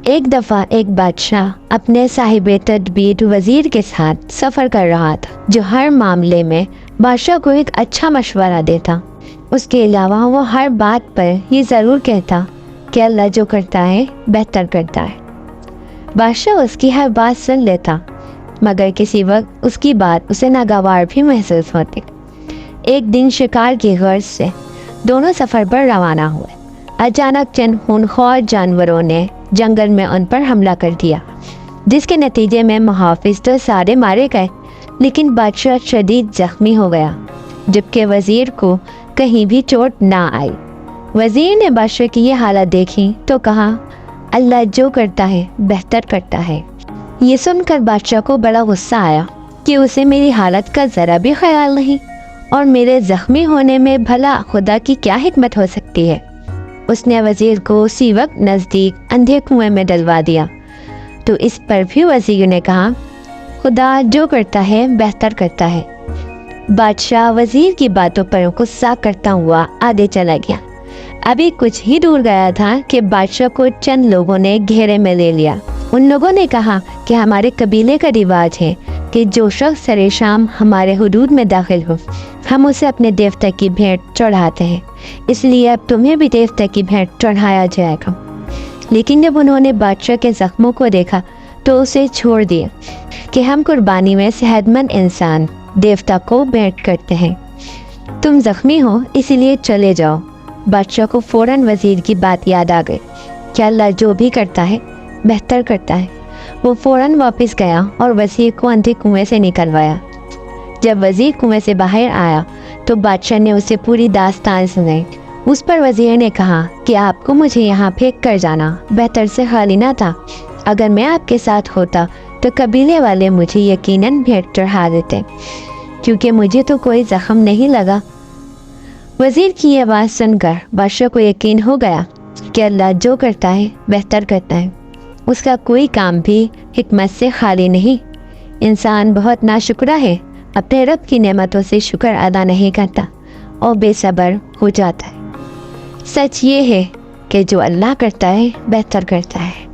ایک دفعہ ایک بادشاہ اپنے صاحب تدبیر وزیر کے ساتھ سفر کر رہا تھا، جو ہر معاملے میں بادشاہ کو ایک اچھا مشورہ دیتا۔ اس کے علاوہ وہ ہر بات پر یہ ضرور کہتا کہ اللہ جو کرتا ہے بہتر کرتا ہے۔ بادشاہ اس کی ہر بات سن لیتا، مگر کسی وقت اس کی بات اسے ناگوار بھی محسوس ہوتی۔ ایک دن شکار کی غرض سے دونوں سفر پر روانہ ہوئے۔ اچانک چند خونخوار جانوروں نے جنگل میں ان پر حملہ کر دیا، جس کے نتیجے میں محافظ تو سارے مارے گئے، لیکن بادشاہ شدید زخمی ہو گیا، جبکہ وزیر کو کہیں بھی چوٹ نہ آئی۔ وزیر نے بادشاہ کی یہ حالت دیکھی تو کہا، اللہ جو کرتا ہے بہتر کرتا ہے۔ یہ سن کر بادشاہ کو بڑا غصہ آیا کہ اسے میری حالت کا ذرا بھی خیال نہیں، اور میرے زخمی ہونے میں بھلا خدا کی کیا حکمت ہو سکتی ہے۔ اس نے وزیر کو اسی وقت نزدیک اندھے کنویں میں ڈلوا دیا، تو اس پر بھی وزیر نے کہا، خدا جو کرتا ہے بہتر کرتا ہے۔ بادشاہ وزیر کی باتوں پر غصہ کرتا ہوا آگے چلا گیا۔ ابھی کچھ ہی دور گیا تھا کہ بادشاہ کو چند لوگوں نے گھیرے میں لے لیا۔ ان لوگوں نے کہا کہ ہمارے قبیلے کا رواج ہے کہ جو شخص سرے شام ہمارے حدود میں داخل ہو، ہم اسے اپنے دیوتا کی بھیٹ چڑھاتے ہیں، اس لیے اب تمہیں بھی دیوتا کی بھیٹ چڑھایا جائے گا۔ لیکن جب انہوں نے بادشاہ کے زخموں کو دیکھا تو اسے چھوڑ دیا کہ ہم قربانی میں صحت مند انسان دیوتا کو بھیٹ کرتے ہیں۔ تم زخمی ہو اسی لیے چلے جاؤ۔ بادشاہ کو فوراً وزیر کی بات یاد آ گئی کہ اللہ جو بھی کرتا ہے بہتر کرتا ہے۔ وہ فوراً واپس گیا اور وزیر کو اندھے کنویں سے نکلوایا۔ جب وزیر کنویں سے باہر آیا تو بادشاہ نے اسے پوری داستان سنائی۔ اس پر وزیر نے کہا کہ آپ کو مجھے یہاں پھینک کر جانا بہتر سے خالی نہ تھا۔ اگر میں آپ کے ساتھ ہوتا تو قبیلے والے مجھے یقیناً بھیٹ چڑھا دیتے، کیونکہ مجھے تو کوئی زخم نہیں لگا۔ وزیر کی یہ بات سن کر بادشاہ کو یقین ہو گیا کہ اللہ جو کرتا ہے بہتر کرتا ہے، اس کا کوئی کام بھی حکمت سے خالی نہیں۔ انسان بہت ناشکرا ہے، اپنے رب کی نعمتوں سے شکر ادا نہیں کرتا اور بے صبر ہو جاتا ہے۔ سچ یہ ہے کہ جو اللہ کرتا ہے بہتر کرتا ہے۔